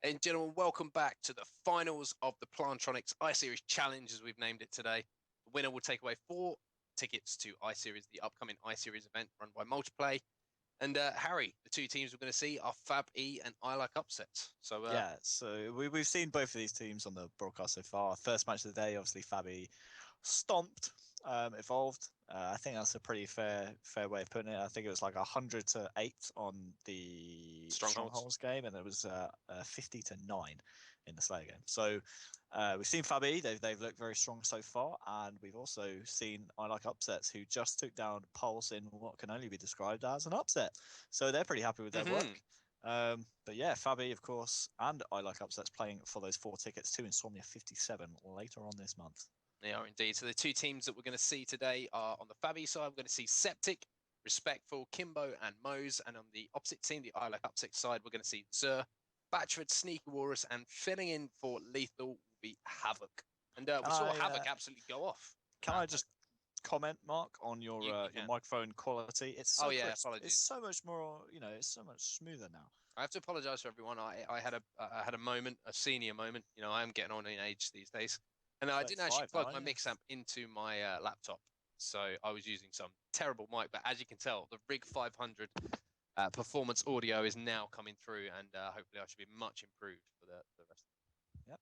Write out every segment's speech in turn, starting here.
And gentlemen, welcome back to the finals of the Plantronics I-Series Challenge, as we've named it today. The winner will take away 4 tickets to I-Series, the upcoming I-Series event run by Multiplay. And Harry, the 2 teams we're going to see are FabE and I Like Upsets. We've seen both of these teams on the broadcast so far. First match of the day, obviously FabE stomped, evolved. I think that's a pretty fair way of putting it. I think it was like 100-8 on the Strongholds game, and it was 50-9 in the Slayer game. So we've seen FabE; they've looked very strong so far, and we've also seen I Like Upsets, who just took down Pulse in what can only be described as an upset. So they're pretty happy with their work. But yeah, FabE, of course, and I Like Upsets playing for those 4 tickets to Insomnia 57 later on this month. They are indeed. So the 2 teams that we're going to see today are on the FabE side, we're going to see Septic, Respectful, Kimbo, and Mose. And on the opposite team, the I Like Upsets side, we're going to see Zur, Batchford, Sneaky Walrus, and filling in for Lethal will be Havoc. And we saw Havoc absolutely go off. Can I just comment, Mark, on your microphone quality? It's so crisp. Apologies. It's so much more, it's so much smoother now. I have to apologize for everyone. I had a moment, a senior moment. I am getting on in age these days. And I didn't actually plug my mix amp into my laptop. So I was using some terrible mic. But as you can tell, the Rig 500 performance audio is now coming through. And hopefully I should be much improved for the rest of it. Yep.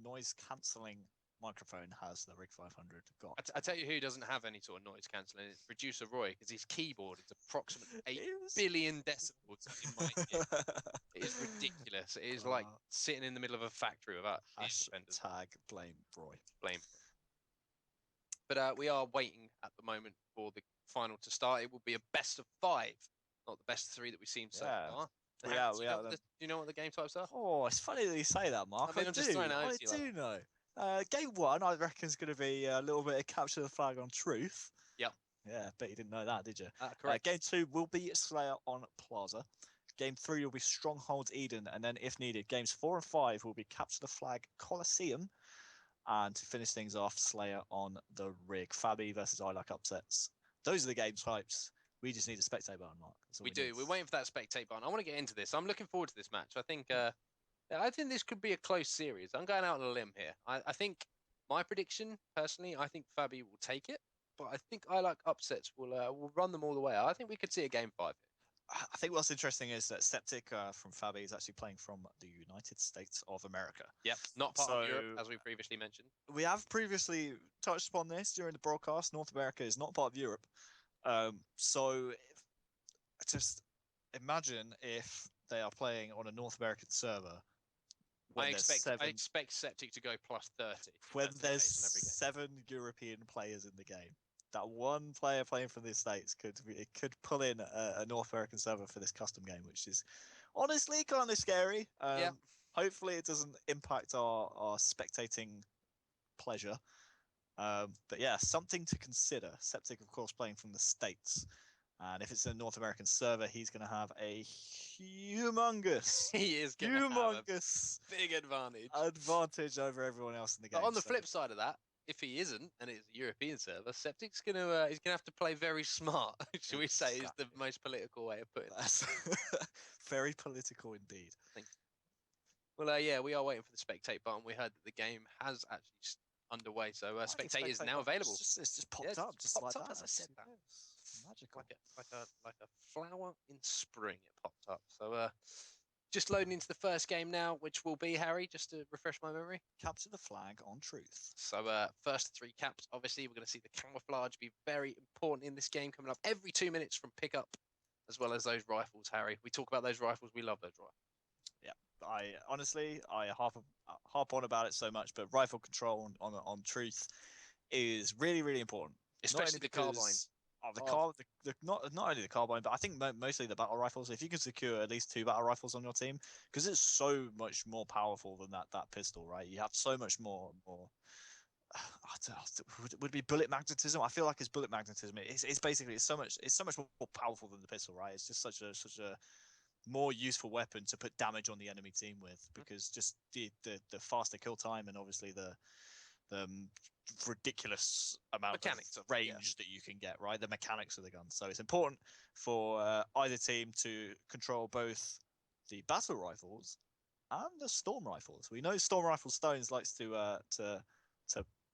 Noise cancelling microphone has the Rig 500 got. I tell you who doesn't have any sort of noise cancelling. It's producer Roy, because his keyboard is approximately 8 billion decibels in my ear. It is ridiculous. It is like sitting in the middle of a factory without tag blame Roy. Blame. But we are waiting at the moment for the final to start. It will be a best of 5, not the best of 3 that we've seen so far. Do you know what the game types are? Oh, it's funny that you say that, Mark. I do know. Game 1, I reckon, is going to be a little bit of capture the flag on truth. Yep. Yeah, bet you didn't know that, did you? Correct. Game 2 will be Slayer on Plaza. Game 3 will be Strongholds Eden, and then, if needed, games 4 and 5 will be capture the flag Coliseum, and to finish things off, Slayer on the Rig. FabE versus I Like Upsets. Those are the game types. We just need a spectate button, Mark. We do. We're waiting for that spectate button. I want to get into this. I'm looking forward to this match. I think this could be a close series. I'm going out on a limb here. I think my prediction, personally, I think FabE will take it, but I think I Like Upsets will run them all the way. I think we could see a game 5 here. I think what's interesting is that Septic from FabE is actually playing from the United States of America. Yep, not part of Europe, as we previously mentioned. We have previously touched upon this during the broadcast. North America is not part of Europe. Just imagine if they are playing on a North American server. I expect Septic to go plus 30. When there's 7 European players in the game. That one player playing from the States could pull in a North American server for this custom game, which is honestly kind of scary. Hopefully it doesn't impact our spectating pleasure. But yeah, something to consider. Septic, of course, playing from the States. And if it's a North American server, he's going to have a humongous, humongous big advantage over everyone else in the game. But on the flip side of that, if he isn't, and it's a European server, Septic's gonna have to play very smart. Should we say is the most political way of putting it? Very political indeed. Well, yeah, we are waiting for the spectate button. We heard that the game has actually underway, so spectate is now available. It's just popped up, just like that. As I said that. Magical. Like a flower in spring, it popped up. So just loading into the first game now, which will be, Harry, just to refresh my memory. Capture the flag on truth. So first 3 caps, obviously, we're going to see the camouflage be very important in this game, coming up every 2 minutes from pickup, as well as those rifles, Harry. We talk about those rifles. We love those rifles. Yeah, I harp on about it so much, but rifle control on truth is really, really important. Especially the carbine. Not only the carbine, but I think mostly the battle rifles. If you can secure at least 2 battle rifles on your team, because it's so much more powerful than that pistol, right? You have so much more. Would it be bullet magnetism? I feel like it's bullet magnetism. It's basically so much more powerful than the pistol, right? It's just such a more useful weapon to put damage on the enemy team with, because just the faster kill time, and obviously the ridiculous amount of range that you can get, right? The mechanics of the gun. So it's important for either team to control both the battle rifles and the storm rifles. We know storm rifle stones likes to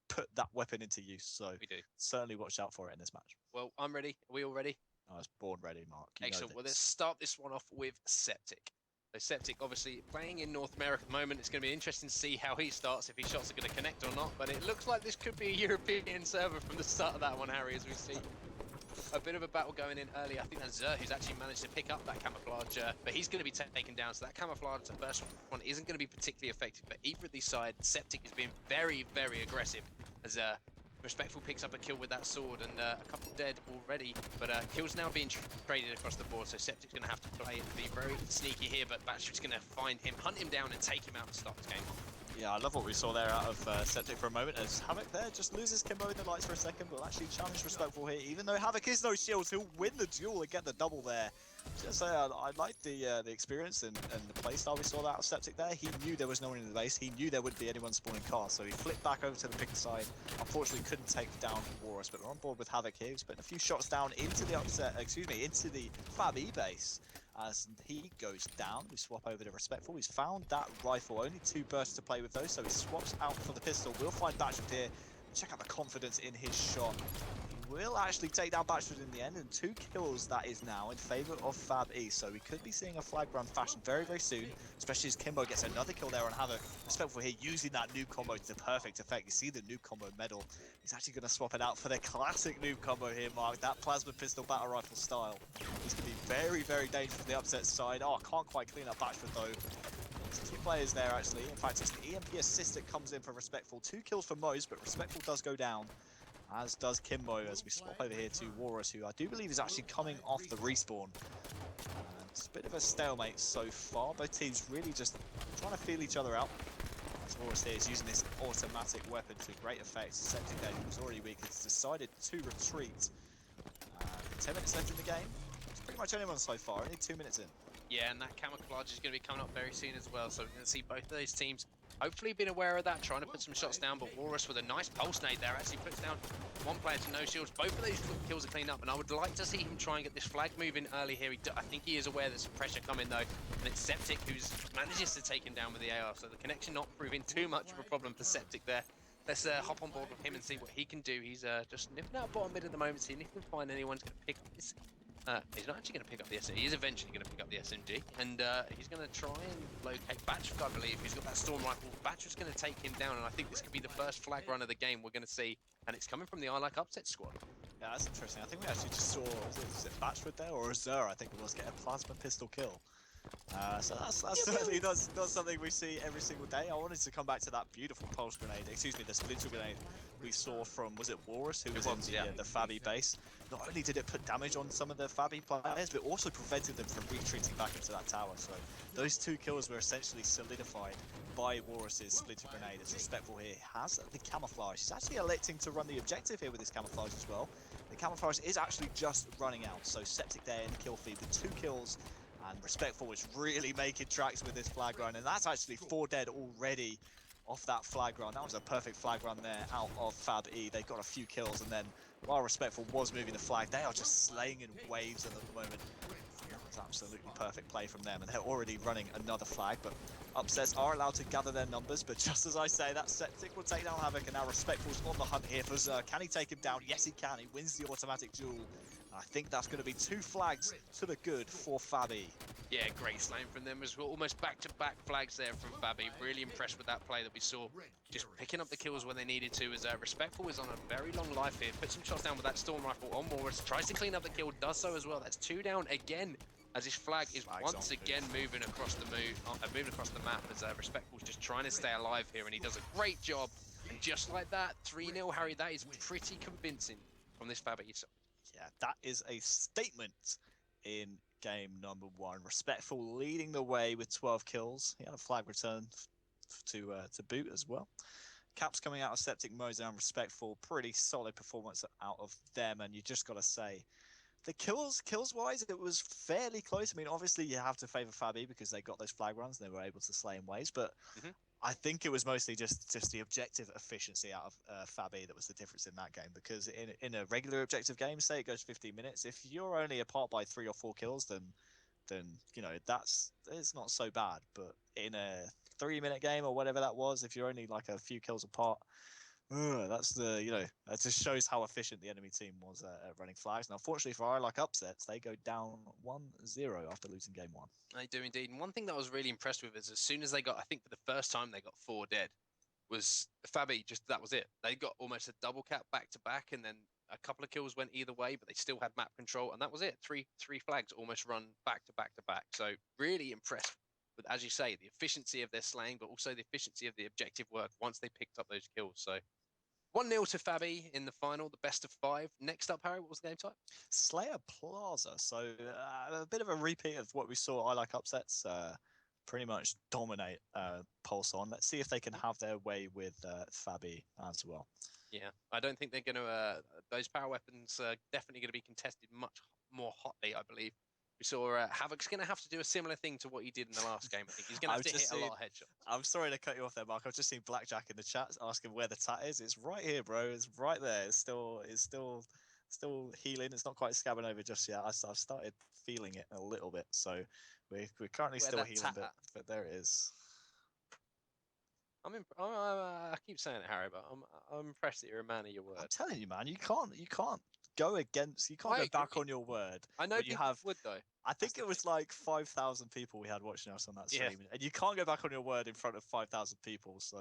put that weapon into use, so We do. certainly watch out for it in this match. Well, I'm ready. Are we all ready? I was born ready, Mark. Excellent. Well, let's start this one off with Septic. So Septic, obviously, playing in North America at the moment. It's going to be interesting to see how he starts, if his shots are going to connect or not. But it looks like this could be a European server from the start of that one, Harry, as we see a bit of a battle going in early. I think that's Zer who's actually managed to pick up that camouflage, but he's going to be taken down. So that camouflage, the first one, isn't going to be particularly effective. But either of these sides, Septic is being very, very aggressive as Respectful picks up a kill with that sword, and a couple dead already, but kills now being traded across the board, so Septic's going to have to play and be very sneaky here, but Batsh's going to find him, hunt him down, and take him out to start this game. Yeah, I love what we saw there out of Septic for a moment, as Havoc there just loses Kimbo in the lights for a second, but will actually challenge Respectful here. Even though Havoc is no shields, he'll win the duel and get the double there. Just say I like the experience and the playstyle we saw out of Septic there. He knew there was no one in the base. He knew there wouldn't be anyone spawning cars, so he flipped back over to the picker side. Unfortunately, couldn't take down Walrus, but we're on board with Havoc here. He's putting a few shots down into the into the FabE base. As he goes down, we swap over to Respectful. He's found that rifle. Only 2 bursts to play with those, so he swaps out for the pistol. We'll find Batchwood here. Check out the confidence in his shot. Will actually take down Batchwood in the end, and 2 kills that is now in favor of FabE. So we could be seeing a flag run fashion very, very soon, especially as Kimbo gets another kill there on Havoc. Respectful here using that noob combo to perfect effect. You see the noob combo medal. He's actually going to swap it out for the classic noob combo here, Mark. That plasma pistol battle rifle style. He's going to be very, very dangerous for the upset side. Oh, can't quite clean up Batchwood though. There's 2 players there actually. In fact, it's the EMP assist that comes in for Respectful. 2 kills for Mose, but Respectful does go down, as does Kimbo, as we swap over here to Walrus, who I do believe is actually coming off the respawn. And it's a bit of a stalemate so far. Both teams really just trying to feel each other out. As Walrus here is using this automatic weapon to great effect. Septic there, who was already weak, has decided to retreat. 10 minutes left in the game. It's pretty much anyone so far, only 2 minutes in. Yeah, and that camouflage is going to be coming up very soon as well, so we're going to see both of those teams hopefully being aware of that, trying to put some shots down, but Walrus with a nice pulse nade there actually puts down 1 player to no shields. Both of those kills are cleaned up, and I would like to see him try and get this flag moving early here. I think he is aware there's some pressure coming though, and it's Septic who manages to take him down with the AR, so the connection not proving too much of a problem for Septic there. Let's hop on board with him and see what he can do. He's just nipping out bottom mid at the moment, seeing if he can find anyone's going to pick up this. He's not actually going to pick up the SMG. He's eventually going to pick up the SMG, and he's going to try and locate Batchwood, I believe, who's got that storm rifle. Batchwood's going to take him down, and I think this could be the first flag run of the game we're going to see, and it's coming from the I Like Upset squad. Yeah, that's interesting. I think we actually just saw, was it Batchwood there, or Zer, I think it was, get a plasma pistol kill. So that's certainly not something we see every single day. I wanted to come back to that beautiful pulse grenade, excuse me, the splinter grenade we saw from, was it Walrus, who was in the FabE base. Not only did it put damage on some of the FabE players, but also prevented them from retreating back into that tower. So those 2 kills were essentially solidified by Walrus's splinter grenade. As Respectful here has the camouflage. He's actually electing to run the objective here with his camouflage as well. The camouflage is actually just running out, so Septic there in the kill feed with 2 kills. And Respectful is really making tracks with this flag run, and that's actually 4 dead already off that flag run. That was a perfect flag run there out of FabE. They got a few kills, and then while Respectful was moving the flag, they are just slaying in waves at the moment. That was absolutely perfect play from them, and they're already running another flag, but upsets are allowed to gather their numbers. But just as I say, that Septic will take down Havoc, and now Respectful's on the hunt here for Zer. Can he take him down? Yes, he can. He wins the automatic duel. I think that's going to be 2 flags to the good for FabE. Yeah, great slaying from them as well. Almost back-to-back flags there from FabE. Really impressed with that play that we saw. Just picking up the kills when they needed to. As Respectful is on a very long life here. Put some shots down with that storm rifle on Walrus. Tries to clean up the kill, does so as well. That's 2 down again, as his flag is once again moving across the map. As Respectful's just trying to stay alive here, and he does a great job. And just like that, 3-0, Harry. That is pretty convincing from this FabE side. Yeah, that is a statement in game number 1. Respectful leading the way with 12 kills. He had a flag return to boot as well. Caps coming out of Septic, Mose, and Respectful. Pretty solid performance out of them, and you just got to say, the kills wise, it was fairly close. I mean, obviously you have to favour FabE because they got those flag runs and they were able to slay in waves, but I think it was mostly just the objective efficiency out of FabE that was the difference in that game. Because in a regular objective game, say it goes 15 minutes, if you're only apart by 3 or 4 kills, then then it's not so bad. But in a 3-minute game or whatever that was, if you're only like a few kills apart, that just shows how efficient the enemy team was at running flags. Now, fortunately for our upsets, they go down 1-0 after losing game 1. They do indeed. And one thing that I was really impressed with is as soon as they got, I think for the first time they got 4 dead, was FabE. That was it. They got almost a double cap back to back, and then a couple of kills went either way, but they still had map control, and that was it. Three flags almost run back to back to back. So really impressed with, as you say, the efficiency of their slaying, but also the efficiency of the objective work once they picked up those kills. So 1-0 to FabE in the final, the best of 5. Next up, Harry, what was the game type? Slayer Plaza. So a bit of a repeat of what we saw. I like upsets. Pretty much dominate Pulse on. Let's see if they can have their way with FabE as well. Yeah, I don't think they're going to. Those power weapons are definitely going to be contested much more hotly, I believe. We saw Havoc's going to have to do a similar thing to what he did in the last game. I think he's going to have to hit a lot of headshots. I'm sorry to cut you off there, Mark. I've just seen Blackjack in the chat asking where the tat is. It's right here, bro. It's right there. It's still healing. It's not quite scabbing over just yet. I've started feeling it a little bit, so we're currently still healing, but there it is. I keep saying it, Harry, but I'm impressed that you're a man of your word. I'm telling you, man, you can't go against. You can't go back on your word. I know you would though. I think it was like 5,000 people we had watching us on that stream, and you can't go back on your word in front of 5,000 people. So,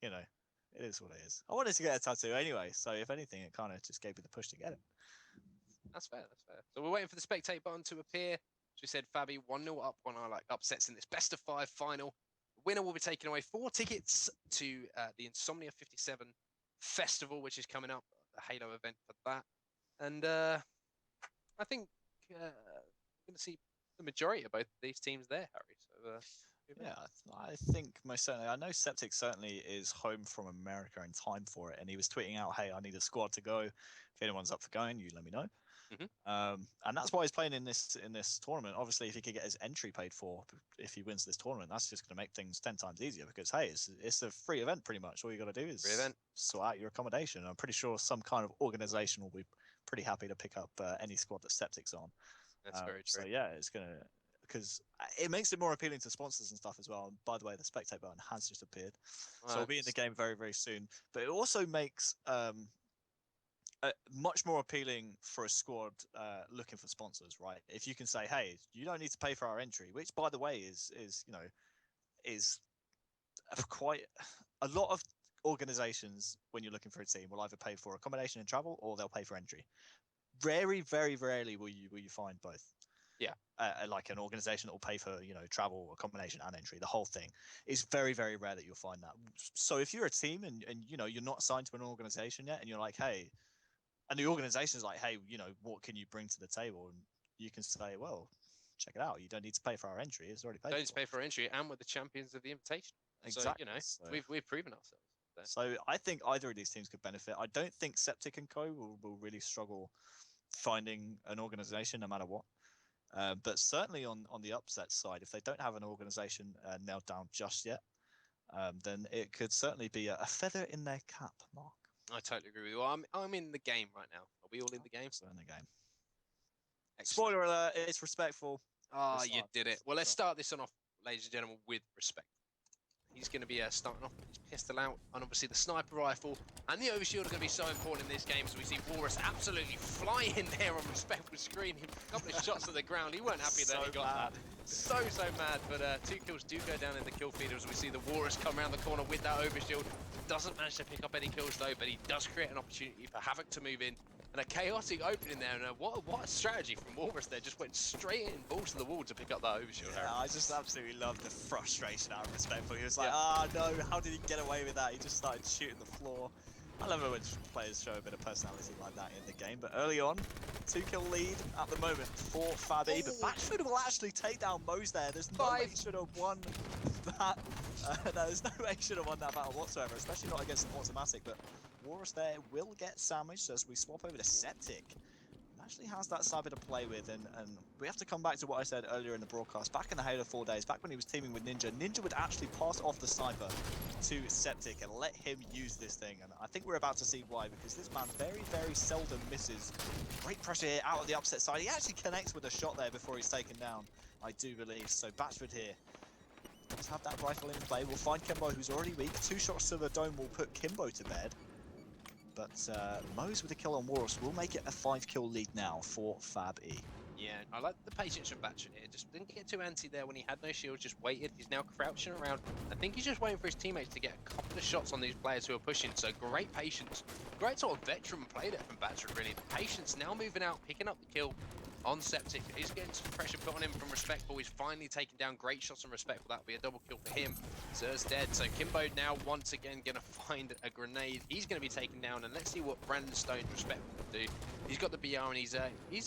it is what it is. I wanted to get a tattoo anyway, so if anything, it kind of just gave me the push to get it. That's fair. So we're waiting for the spectate button to appear. As we said, FabE 1-0 up on our upsets in this best of 5 final. Winner will be taking away 4 tickets to the Insomnia 57 festival, which is coming up, the Halo event for that. And I think we're going to see the majority of both these teams there, Harry. So yeah, I think most certainly. I know Septic certainly is home from America in time for it, and he was tweeting out, "Hey, I need a squad to go. If anyone's up for going, you let me know." And that's why he's playing in this tournament. Obviously, if he could get his entry paid for, if he wins this tournament, that's just going to make things 10 times easier. Because hey, it's a free event pretty much. All you got to do is sort out your accommodation. I'm pretty sure some kind of organization will be pretty happy to pick up any squad that Septic's on. That's very true. So yeah, it's gonna, because it makes it more appealing to sponsors and stuff as well. And by the way, the spectate button has just appeared, so it'll be in the game very, very soon. But it also makes much more appealing for a squad looking for sponsors, right? If you can say, hey, you don't need to pay for our entry, which by the way is quite a lot of organizations, when you're looking for a team, will either pay for accommodation and travel or they'll pay for entry. Very, very rarely will you find both. Yeah. Like an organization that will pay for travel, accommodation, and entry. The whole thing is very, very rare that you'll find that. So if you're a team and you're not assigned to an organization yet, and you're like, hey, and the organization's like, hey, what can you bring to the table? And you can say, well, check it out. You don't need to pay for our entry. It's already paid. Don't need to pay for entry, and we're the champions of the invitation. Exactly. So, we've proven ourselves there. So I think either of these teams could benefit. I don't think Septic and Co will really struggle finding an organization no matter what. But certainly on the upset side, if they don't have an organization nailed down just yet, then it could certainly be a feather in their cap, Mark. I totally agree with you. I'm in the game right now. Are we all in the game? So in the game. Excellent. Spoiler alert, it's respectful. You did it. Well, let's start this one off, ladies and gentlemen, with respect. He's going to be starting off with his pistol out, and obviously the sniper rifle and the overshield are going to be so important in this game, as we see Walrus absolutely fly in there on respectful screen. A couple of shots to the ground. He weren't happy that he got that. So mad, but 2 kills do go down in the kill feeder as we see the Walrus come around the corner with that overshield. Doesn't manage to pick up any kills though, but he does create an opportunity for Havoc to move in. And a chaotic opening there, and what a strategy from Walrus there. Just went straight in, balls to the wall to pick up that overshield. Yeah, I just absolutely love the frustration out of Respectful. He was like, no, how did he get away with that? He just started shooting the floor. I love it when players show a bit of personality like that in the game, but early on, 2-kill lead at the moment for FabE, but Batchford will actually take down Mose there. There's no way he should have won that. There's no way he should have won that battle whatsoever, especially not against an automatic, but Walrus there will get sandwiched as we swap over to Septic. actually has that sniper to play with, and we have to come back to what I said earlier in the broadcast. Back in the Halo 4 days, back when he was teaming with Ninja, Ninja would actually pass off the sniper to Septic and let him use this thing, and I think we're about to see why, because this man very, very seldom misses. Great pressure here out of the upset side. He actually connects with a shot there before he's taken down, I do believe. So Batchford here does have that rifle in play. We'll find Kimbo, who's already weak. 2 shots to the dome will put Kimbo to bed. But Moze with a kill on Walrus will make it a 5-kill lead now for FabE. Yeah, I like the patience from Batchford here. Just didn't get too antsy there when he had no shield, just waited. He's now crouching around. I think he's just waiting for his teammates to get a couple of shots on these players who are pushing. So great patience. Great sort of veteran play there from Batchford, really. The patience now moving out, picking up the kill on Septic. He's getting some pressure put on him from Respectful. He's finally taken down great shots from Respectful. That'll be a double kill for him. Zer's dead. So Kimbo now once again going to find a grenade. He's going to be taken down, and let's see what Brandon Stone's Respectful can do. He's got the BR, and he's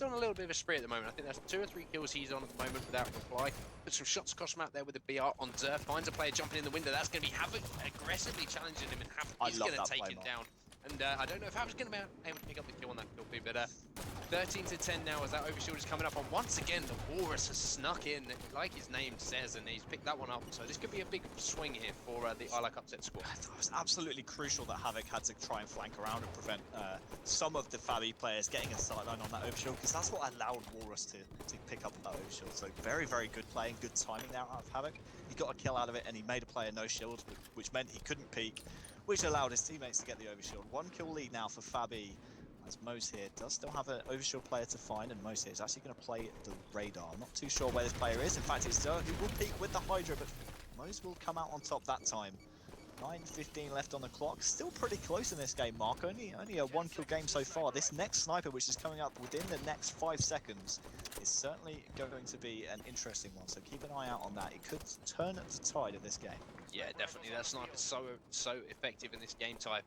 on a little bit of a spree at the moment. I think that's 2 or 3 kills he's on at the moment without reply. Put some shots across the map there with the BR on Zer. Finds a player jumping in the window. That's going to be Havoc aggressively challenging him, and Havoc is going to take him down. And I don't know if Havoc's going to be able to pick up the kill on that kill feed, but 13 to 10 now as that overshield is coming up. And once again, the Walrus has snuck in, like his name says, and he's picked that one up. So this could be a big swing here for the I-Like Upset squad. It was absolutely crucial that Havoc had to try and flank around and prevent some of the FabE players getting a sideline on that overshield, because that's what allowed Walrus to pick up that overshield. So very, very good play and good timing now out of Havoc. He got a kill out of it, and he made a player no shield, which meant he couldn't peek, which allowed his teammates to get the overshield. 1-kill lead now for FabE, as Moze here does still have an overshield player to find, and Moze here is actually going to play the radar. I'm not too sure where this player is. In fact, it's Zer who will peek with the Hydra, but Moze will come out on top that time. 9:15 left on the clock. Still pretty close in this game, Mark. Only a 1-kill game so far. This next sniper, which is coming up within the next 5 seconds, is certainly going to be an interesting one. So keep an eye out on that. It could turn the tide of this game. Yeah, definitely. That sniper's so effective in this game type.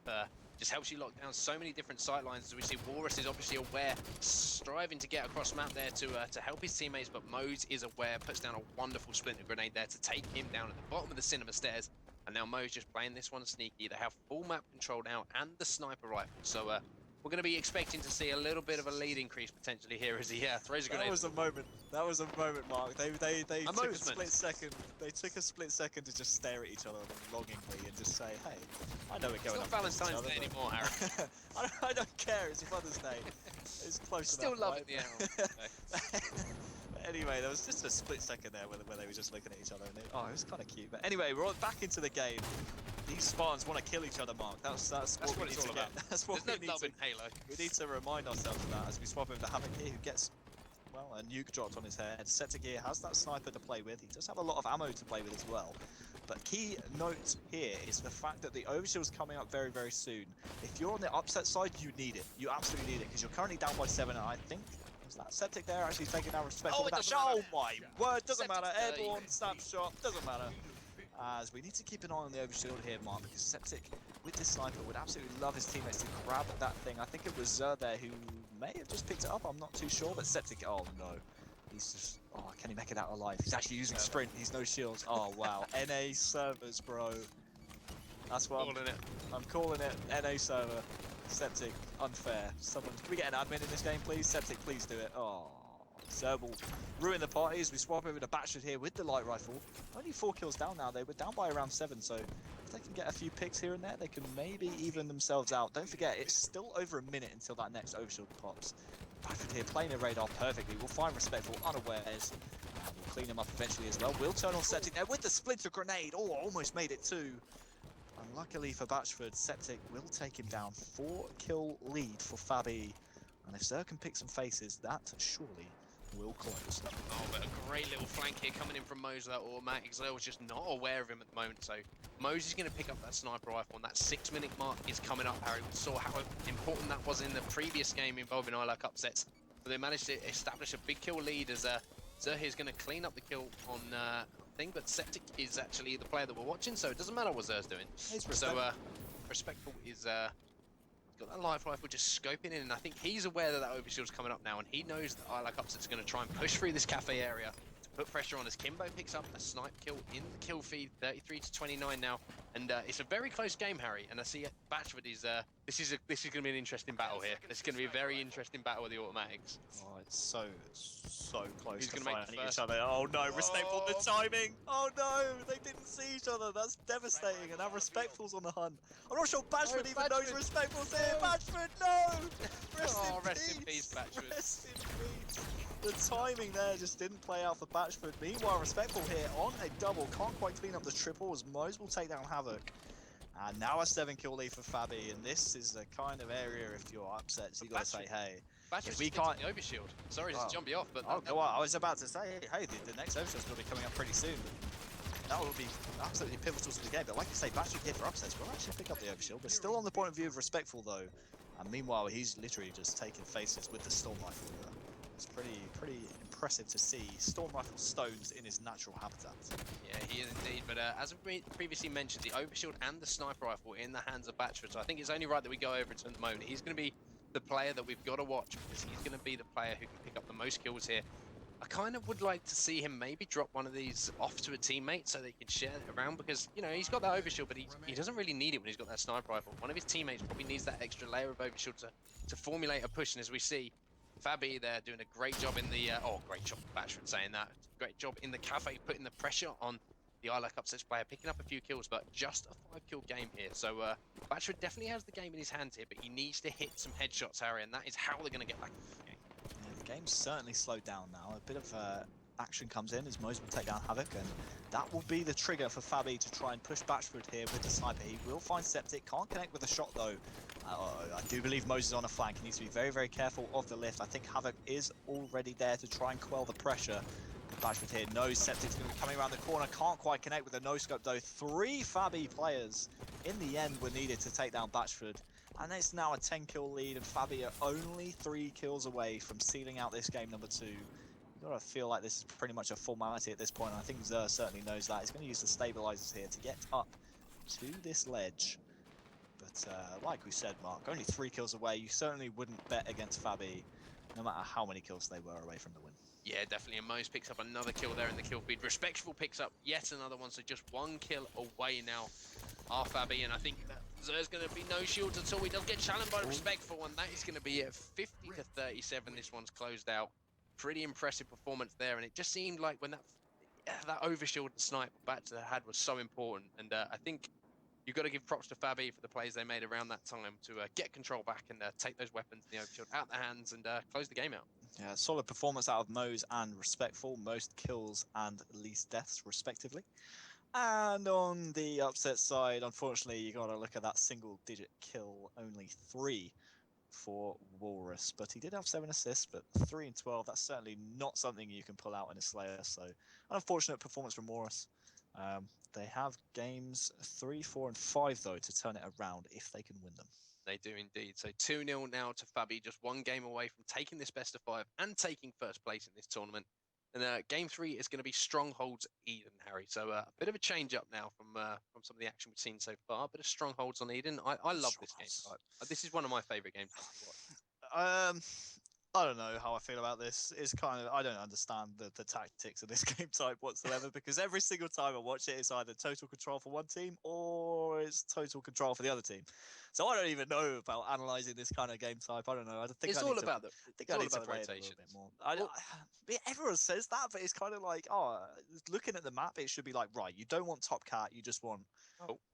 Just helps you lock down so many different sight lines. As we see, Walrus is obviously aware, striving to get across map there to help his teammates, but Moze is aware, puts down a wonderful splinter grenade there to take him down at the bottom of the cinema stairs. And now Moze just playing this one sneaky. They have full map control now and the sniper rifle. So we're going to be expecting to see a little bit of a lead increase potentially here as he throws a grenade. That was a moment. That was a moment, Mark. They took a split second. They took a split second to just stare at each other longingly and just say, "Hey, I know we're going up." It's not Valentine's Day anymore, Harry. I don't care. It's your Mother's Day. It's close Still enough. Still loving the hour. Anyway, there was just a split second there where they were just looking at each other, and it was kind of cute. But anyway, we're back into the game. These Spartans want to kill each other, Mark. That's what we need to get. That's what we need to. In Halo. We need to remind ourselves of that as we swap over to Havoc here, who gets, well, a nuke dropped on his head. Septic here has that sniper to play with. He does have a lot of ammo to play with as well. But key note here is the fact that the overshield's coming up very, very soon. If you're on the upset side, you need it. You absolutely need it, because you're currently down by 7, and I think that Septic there actually taking down Respectful with that shot. Oh my word, doesn't matter. Airborne, snapshot, doesn't matter. As we need to keep an eye on the overshield here, Mark, because Septic with this sniper would absolutely love his teammates to grab at that thing. I think it was Zer there who may have just picked it up, I'm not too sure, but Septic, oh no. He's just, can he make it out alive? He's actually using sprint, he's no shields. Oh wow, NA servers, bro. That's what I'm calling it, NA server. Septic, unfair. Someone, can we get an admin in this game, please? Septic, please do it. Oh, Zer will ruin the party as we swap over to Batchford here with the light rifle. Only 4 kills down now. They were down by around 7, so if they can get a few picks here and there, they can maybe even themselves out. Don't forget, it's still over a minute until that next overshield pops. Batchford here playing the radar perfectly. We'll find Respectful unawares. We'll clean him up eventually as well. We'll turn on Septic there with the splinter grenade. Oh, almost made it too. Luckily for Batchford, Septic will take him down. 4-kill lead for FabE. And if Zer can pick some faces, that surely will close. Oh, but a great little flank here coming in from Moze, that automatic. Zer was just not aware of him at the moment. So Moze is going to pick up that sniper rifle, and that 6-minute mark is coming up, Harry. We saw how important that was in the previous game involving I-Like Upsets. But they managed to establish a big kill lead as Zer here is going to clean up the kill on thing, but Septic is actually the player that we're watching, so it doesn't matter what Zer's doing. So Respectful is got that live rifle just scoping in, and I think he's aware that that overshield's coming up now, and he knows that I-Like Upset's going to try and push through this cafe area to put pressure on as Kimbo picks up a snipe kill in the kill feed, 33-29 now, and it's a very close game, Harry. And I see Batchford is this is going to be an interesting battle here. It's going to be a very interesting battle with the automatics. Oh, it's so close. Who's to going to make the finding first? each other. Oh no, Respectful the timing. Oh no, they didn't see each other. That's devastating. And now Respectful's on the hunt. I'm not sure Batchford even knows Respectful's here. Batchford, no! Rest in peace, Batchford. Rest in peace. The timing there just didn't play out for Batchford. Meanwhile, Respectful here on a double. Can't quite clean up the triple as Mose will take down Havoc. And now a 7-kill lead for FabE, and this is the kind of area, if you're upset, you got to say, hey, if we can't the overshield. Sorry to jump you off, but I was about to say, hey, the next overshield's going to be coming up pretty soon. That will be absolutely pivotal to the game. But like you say, Batchford here for upsets will actually pick up the overshield. But still on the point of view of Respectful though, and meanwhile he's literally just taking faces with the Storm Rifle. It's pretty impressive to see Storm Rifle stones in his natural habitat. Yeah, he is indeed. But as I previously mentioned, the overshield and the sniper rifle in the hands of Batchford. So I think it's only right that we go over it at the moment. He's going to be the player that we've got to watch because he's going to be the player who can pick up the most kills here. I kind of would like to see him maybe drop one of these off to a teammate so they can share it around because, you know, he's got that overshield, but he doesn't really need it when he's got that sniper rifle. One of his teammates probably needs that extra layer of overshield to formulate a push. And as we see, FabE there doing a great job in the... great job, Batchford saying that. Great job in the cafe, putting the pressure on the I Like Upsets player, picking up a few kills, but just a 5-kill game here. So Batchford definitely has the game in his hands here, but he needs to hit some headshots, Harry, and that is how they're going to get back into the game. Yeah, the game's certainly slowed down now. A bit of action comes in as Mose will take down Havoc, and that will be the trigger for FabE to try and push Batchford here with the sniper. He will find Septic, can't connect with a shot though. I do believe Mose is on a flank. He needs to be very, very careful of the lift. I think Havoc is already there to try and quell the pressure. Batchford here knows Septic's going to be coming around the corner. Can't quite connect with a no-scope though. 3 FabE players in the end were needed to take down Batchford. And it's now a 10-kill lead, and FabE are only 3 kills away from sealing out this game number 2. You've got to feel like this is pretty much a formality at this point, and I think Zer certainly knows that. He's going to use the stabilizers here to get up to this ledge. But like we said, Mark, only 3 kills away. You certainly wouldn't bet against FabE, no matter how many kills they were away from the win. Yeah, definitely. And Mose picks up another kill there in the kill feed. Respectful picks up yet another one, so just 1 kill away now are FabE, and I think that Zer's going to be no shields at all. He does get challenged by Respectful, and that is going to be it. 50-37, this one's closed out. Pretty impressive performance there, and it just seemed like when that overshield and snipe Batcher had was so important, and I think you've got to give props to FabE for the plays they made around that time to get control back and take those weapons and the overshield out their hands and close the game out. Yeah, solid performance out of Mose and Respectful, most kills and least deaths respectively. And on the upset side, unfortunately, you got to look at that single-digit kill, only 3 for Walrus. But he did have 7 assists, but 3 and 12, that's certainly not something you can pull out in a Slayer. So, an unfortunate performance from Walrus. They have games 3, 4, and 5, though, to turn it around if they can win them. They do indeed. So 2-0 now to FabE, just 1 game away from taking this best of 5 and taking first place in this tournament. And game 3 is going to be Strongholds Eden, Harry. So a bit of a change up now from some of the action we've seen so far. A bit of Strongholds on Eden. I love this game type. This is one of my favourite games to watch. I don't know how I feel about this. It's kind of, I don't understand the tactics of this game type whatsoever because every single time I watch it, it's either total control for one team or it's total control for the other team. So I don't even know about analysing this kind of game type. I don't know. I think it's all about the rotation. Everyone says that, but it's kind of like, looking at the map, it should be like, right, you don't want Top Cat, you just want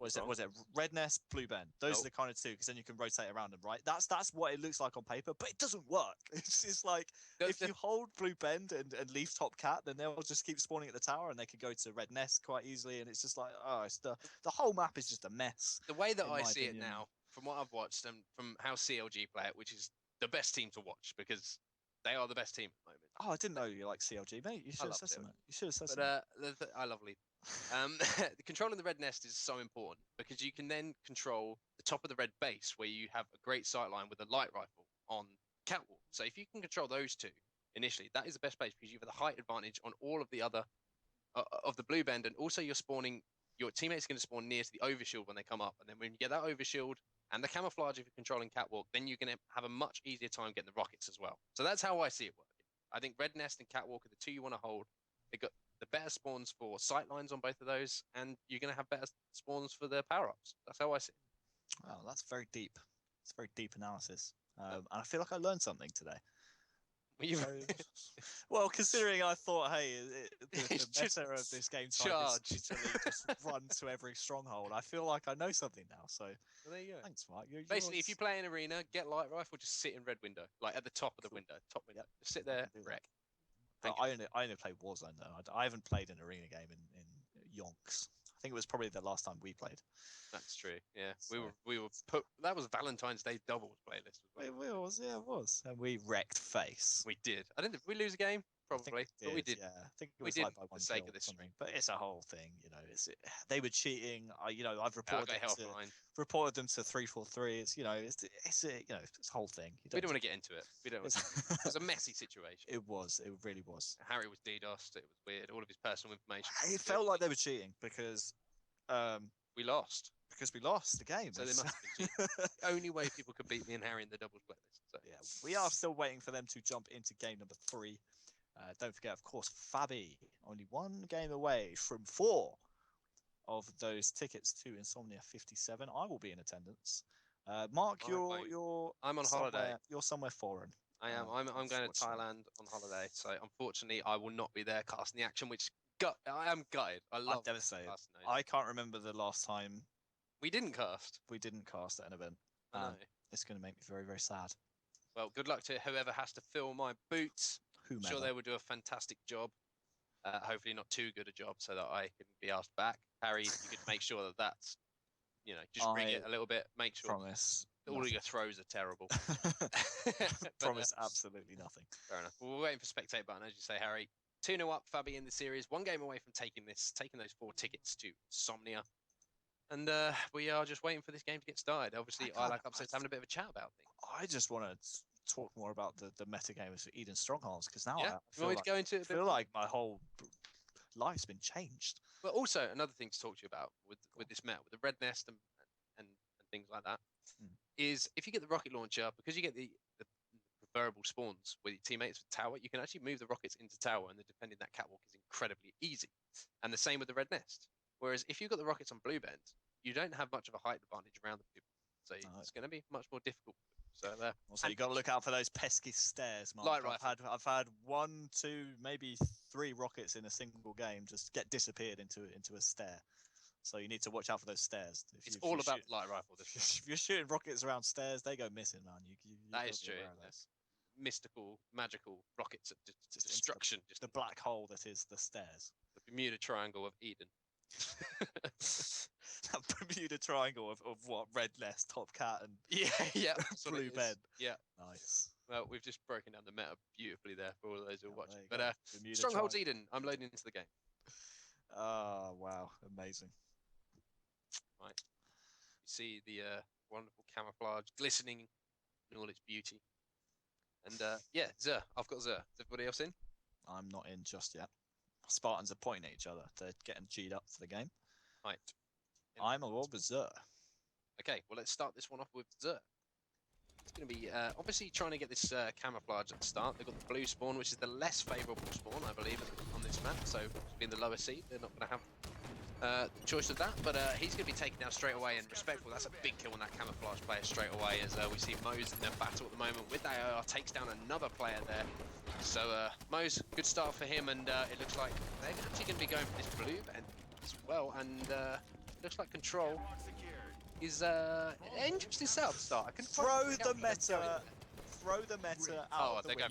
was it Red Nest, Blue Bend? Those are the kind of 2, because then you can rotate around them, right? That's what it looks like on paper, but it doesn't work. It's like if you hold Blue Bend and leave Top Cat, then they'll just keep spawning at the tower, and they can go to Red Nest quite easily. And it's just like, it's the whole map is just a mess. The way that I see it now, from what I've watched and from how CLG play it, which is the best team to watch because they are the best team at the moment. Oh, I didn't know you like CLG, mate. You should have said something. You should have said something. I love Lead. Controlling the red nest is so important because you can then control the top of the red base where you have a great sightline with a light rifle on Catwalk. So if you can control those 2 initially, that is the best place because you have the height advantage on all of the other of the Blue Bend, and also you're spawning. Your teammate's going to spawn near to the overshield when they come up, and then when you get that overshield and the camouflage if you're controlling Catwalk, then you're going to have a much easier time getting the rockets as well. So that's how I see it working. I think Red Nest and Catwalk are the 2 you want to hold. They got the better spawns for sight lines on both of those, and you're going to have better spawns for the power-ups. That's how I see it. Wow, that's very deep. It's very deep analysis. And I feel like I learned something today. Well, considering I thought, hey, the meta of this game type is literally just run to every stronghold. I feel like I know something now. So well, there you go. Thanks, Mark. Basically, if you play an arena, get light rifle, just sit in red window, like at the top of the window, top window. Yep. Just sit there, wreck. I only play Warzone though. I haven't played an arena game in yonks. I think it was probably the last time we played. That's true. Yeah, so, we were put. That was Valentine's Day doubles playlist. It was, and we wrecked face. We did. I didn't. Did we lose a game? Probably, but we did. Yeah, I think it was like by one sake of this stream. But it's a whole thing, you know. They were cheating. I've reported reported them to 343. It's it's a whole thing. We don't want to get into it. We don't. It was a messy situation. It was. It really was. Harry was DDoSed. It was weird. All of his personal information. It felt like they were cheating because we lost. Because we lost the game. So they must have been cheating. The only way people could beat me and Harry in the doubles playlist. So. Yeah, we are still waiting for them to jump into game number 3. Don't forget, of course, FabE, only 1 game away from 4 of those tickets to Insomnia 57. I will be in attendance. Mark, I'm on holiday. You're somewhere foreign. I am. I'm going to Thailand on holiday, so unfortunately, I will not be there casting the action. I am gutted. I'm devastated. I can't remember the last time we didn't cast. We didn't cast at an event. It's going to make me very, very sad. Well, good luck to whoever has to fill my boots. I'm sure they will do a fantastic job. Hopefully not too good a job so that I can be asked back. Harry, you could make sure that's, just ring it a little bit. Make sure promise all of your throws are terrible. Promise absolutely nothing. Fair enough. Well, we're waiting for spectate button, as you say, Harry. 2-0 up, FabE in the series. 1 game away from taking those 4 tickets to Insomnia. And we are just waiting for this game to get started. Obviously, I like Upset's having a bit of a chat about things. I just want to talk more about the meta game of Eden Strongholds, because now I feel like my whole life's been changed. But also another thing to talk to you about with this meta, with the red nest and things like that, is if you get the rocket launcher, because you get the preferable spawns with your teammates with tower, you can actually move the rockets into tower, and the defending that catwalk is incredibly easy. And the same with the red nest. Whereas if you've got the rockets on blue bend, you don't have much of a height advantage around the people, so it's going to be much more difficult. So also, you got to look out for those pesky stairs, Mark. I've had 1, 2, maybe 3 rockets in a single game just get disappeared into a stair. So you need to watch out for those stairs. It's all about light rifle. If you're shooting rockets around stairs, they go missing, man. That is true. Mystical, magical rockets of destruction. Just the black hole that is the stairs. The Bermuda Triangle of Eden. That Bermuda Triangle of what? Red nest, top cat, and blue bed. Yeah, nice. Well, we've just broken down the meta beautifully there for all of those who are watching. But Strongholds Eden, I'm loading into the game. Oh wow, amazing. Right, you see the wonderful camouflage glistening in all its beauty. And Zer, I've got Zer. Is everybody else in? I'm not in just yet. Spartans are pointing at each other. They're getting G'd up for the game. Right. I'm a Rob Zer. Okay, well, let's start this one off with Zer. It's going to be obviously trying to get this camouflage at the start. They've got the blue spawn, which is the less favourable spawn, I believe, on this map. So, being the lower seed, they're not going to have the choice of that. But he's going to be taken down straight away, and respectful. That's a big kill on that camouflage player straight away, as we see Mose in a battle at the moment with the AR, takes down another player there. So, Mose, good start for him, and it looks like they're actually going to be going for this blue bend as well, and it looks like Control is an interesting setup start. I can throw the meta out the window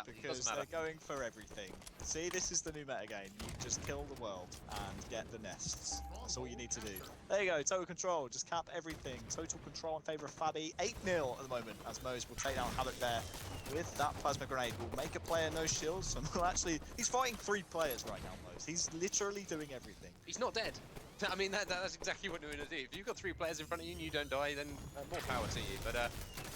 because they're going for everything. See, this is the new meta game. You just kill the world and get the nests. That's all you need to do. There you go, total control. Just cap everything. Total control in favour of FabE. 8-0 at the moment, as Mose will take down Havoc there with that plasma grenade. Will make a player no shields, and will actually... He's fighting 3 players right now, Mose. He's literally doing everything. He's not dead. I mean, that's exactly what we're going to do. If you've got 3 players in front of you and you don't die, then more power to you. But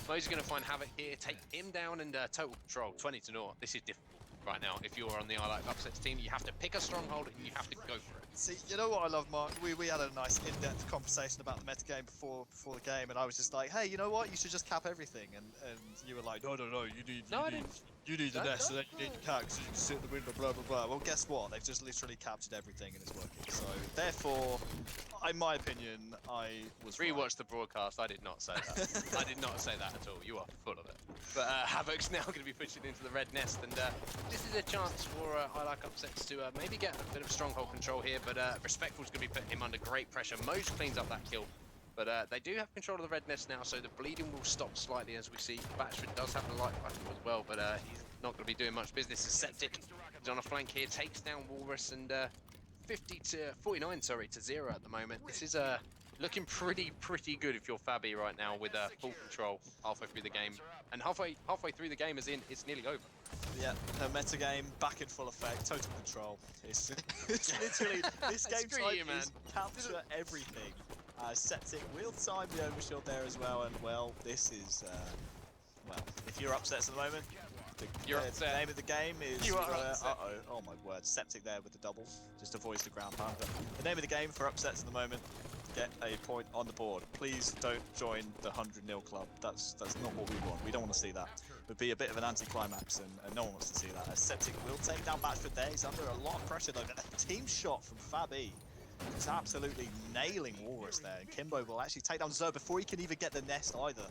Mose is going to find Havoc here, take him down, and total control, 20-0. This is difficult. right now. If you're on the I Like Upsets team, you have to pick a stronghold and you have to go for it. See, you know what I love, Mark? We had a nice in-depth conversation about the metagame before the game, and I was just like, hey, you know what? You should just cap everything. And you were like, no, you need the nest, and then you need the cat because you can sit in the window, blah blah blah. Well, guess what? They've just literally captured everything and it's working. So therefore, in my opinion, I was Rewatch the broadcast. I did not say that. I did not say that at all. You are full of it. But Havoc's now going to be pushing into the red nest, and this is a chance for I Like Upsets to maybe get a bit of stronghold control here. But Respectful's going to be putting him under great pressure. Moj cleans up that kill. But they do have control of the red nest now, so the bleeding will stop slightly as we see. Batchford does have the light button as well, but he's not going to be doing much business. Septic is on a flank here, takes down Walrus, and 49 to 0 at the moment. This is looking pretty good if you're FabE right now with full control halfway through the game. And halfway through the game as in it's nearly over. Yeah, her meta game back in full effect, total control. It's literally this game type is capture everything. Septic will time the overshield there as well, and well, this is well, if you're upsets at the moment, the name of the game is oh my word, Septic there with the double, just avoids the ground pound. But the name of the game for upsets at the moment, get a point on the board. Please don't join the 100-0 club. That's not what we want. We don't want to see that. It would be a bit of an anticlimax, and no one wants to see that. As Septic will take down Batchford there. He's under a lot of pressure though. A team shot from FabE. He's absolutely nailing Walrus there, and Kimbo will actually take down Zer before he can even get the nest either.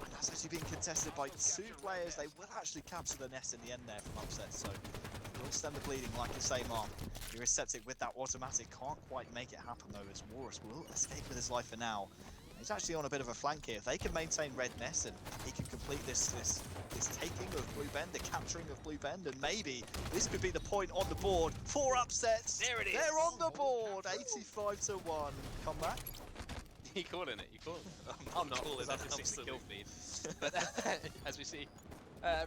And that's actually being contested by 2 players. They will actually capture the nest in the end there from upset, so will stem the bleeding, like you say, Mark. Here is Septic with that automatic, can't quite make it happen though, as Walrus will escape with his life for now. He's actually on a bit of a flank here. If they can maintain red nest and he can complete this taking of Blue Bend, the capturing of Blue Bend, and maybe this could be the point on the board for upsets. There it is. They're on the board, 85-1. Come back. You calling it? You calling it? I'm not calling that the kill feed. But as we see,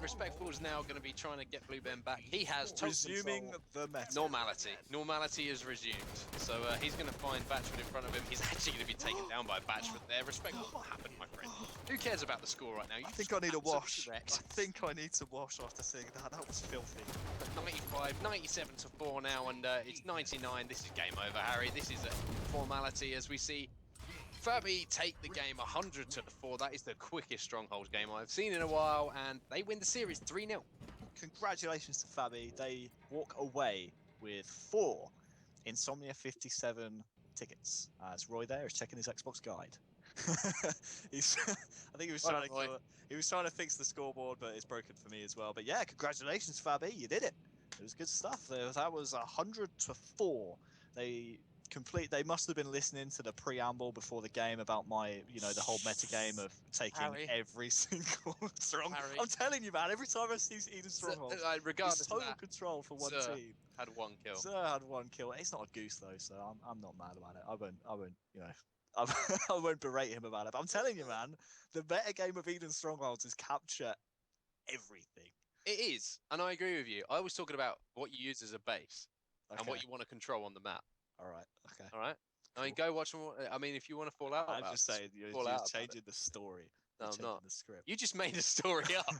Respectful is now going to be trying to get Blue Ben back. He has total resuming the meta. Normality. Normality is resumed. So he's going to find Batchford in front of him. He's actually going to be taken down by Batchford there. Respectful, what happened, my friend? Who cares about the score right now? I think I need a wash. I think I need to wash after seeing that. That was filthy. 95, 97 to 4 now, and it's 99. This is game over, Harry. This is a formality as we see FabE take the game 100 to 4. That is the quickest Stronghold game I've seen in a while, and they win the series 3-0. Congratulations to FabE. They walk away with 4 Insomnia 57 tickets. As Roy there is checking his Xbox guide. I think he was trying to fix the scoreboard, but it's broken for me as well. But yeah, congratulations FabE. You did it. It was good stuff. That was 100 to 4. They must have been listening to the preamble before the game about my, the whole meta game of taking every single strong. I'm telling you, man, every time I see Eden Stronghold, regardless it's total of that, control for one team. Had 1 kill. Sir had 1 kill. It's not a goose though, so I'm not mad about it. I won't, I won't berate him about it. But I'm telling you, man, the meta game of Eden Strongholds is capture everything. It is, and I agree with you. I was talking about what you use as a base and what you want to control on the map. All right. Okay. All right. Cool. I mean, go watch more. I mean, if you want to fall out, I'm just saying you're changing the story. No, I'm not. The script. You just made a story up.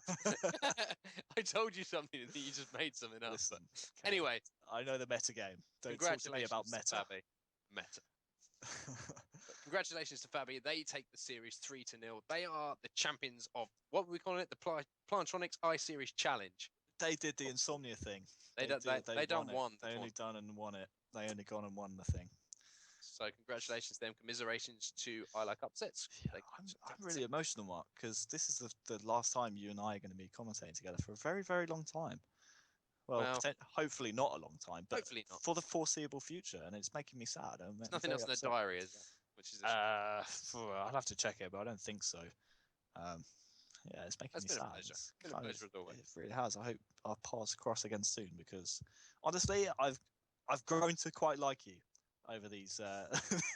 I told you something, and you just made something up. Listen. Okay. Anyway, I know the meta game. Don't talk to me about meta. Congratulations to FabE. They take the series 3-0. They are the champions of what were we calling it? The Plantronics I-Series Challenge. They did the Insomnia thing. They done won. They only done and won it. They only gone and won the thing. So congratulations to them. Commiserations to I Like Upsets. Yeah, I'm really emotional, Mark, because this is the last time you and I are going to be commentating together for a very, very long time. Well, hopefully not a long time, but for the foreseeable future, and it's making me sad. There's nothing else in the diary, is there? Which is I'll have to check it, but I don't think so. Yeah, it's making me sad. It's been a pleasure as always. It really has. I hope our paths cross again soon, because honestly, I've grown to quite like you over these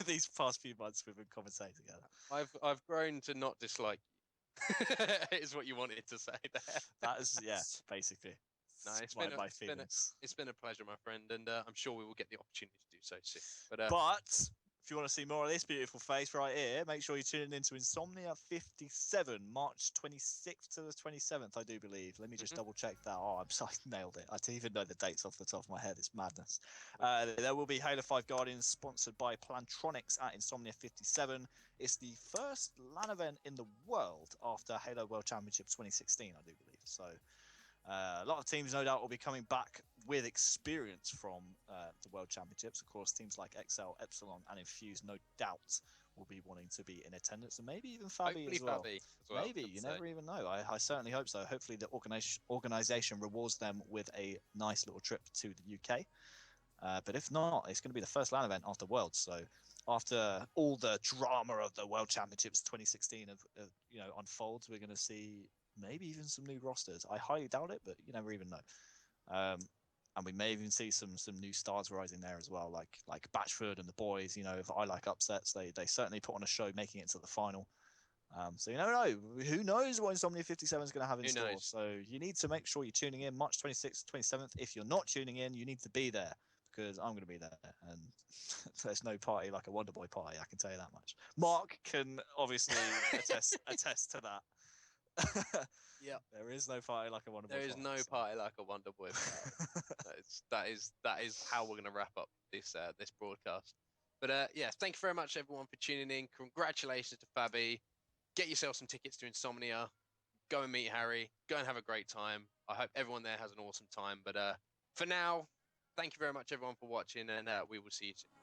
these past few months we've been commentating together. I've grown to not dislike you. Is what you wanted to say there. That is, yeah, basically. No, it's been a pleasure, my friend, and I'm sure we will get the opportunity to do so soon. But if you want to see more of this beautiful face right here, make sure you tune into Insomnia 57, March 26th to the 27th, I do believe. Let me just double check that. Oh, I nailed it. I didn't even know the dates off the top of my head. It's madness. There will be Halo5 Guardians sponsored by Plantronics at Insomnia 57. It's the first LAN event in the world after Halo World Championship 2016, I do believe. So a lot of teams, no doubt, will be coming back with experience from the World Championships. Of course, teams like XL, Epsilon, and Infuse, no doubt, will be wanting to be in attendance, and maybe even FabE as well. Maybe, you never even know. I certainly hope so. Hopefully, the organization rewards them with a nice little trip to the UK. But if not, it's going to be the first LAN event after Worlds. So after all the drama of the World Championships 2016 unfolds, we're going to see maybe even some new rosters. I highly doubt it, but you never even know. And we may even see some new stars rising there as well, like Batchford and the boys. You know, if I like upsets, they certainly put on a show, making it to the final. So you never know. Who knows what Insomnia 57 is going to have in store? So you need to make sure you're tuning in March 26th, 27th. If you're not tuning in, you need to be there, because I'm going to be there, and there's no party like a Wonder Boy party. I can tell you that much. Mark can obviously attest to that. Yeah, there is no party like a Wonder Boy. There is no party like a Wonder Boy party. that is how we're going to wrap up this broadcast. But yeah, thank you very much everyone for tuning in. Congratulations to FabE. Get yourself some tickets to Insomnia. Go and meet Harry. Go and have a great time. I hope everyone there has an awesome time. But for now, thank you very much everyone for watching, and we will see you soon.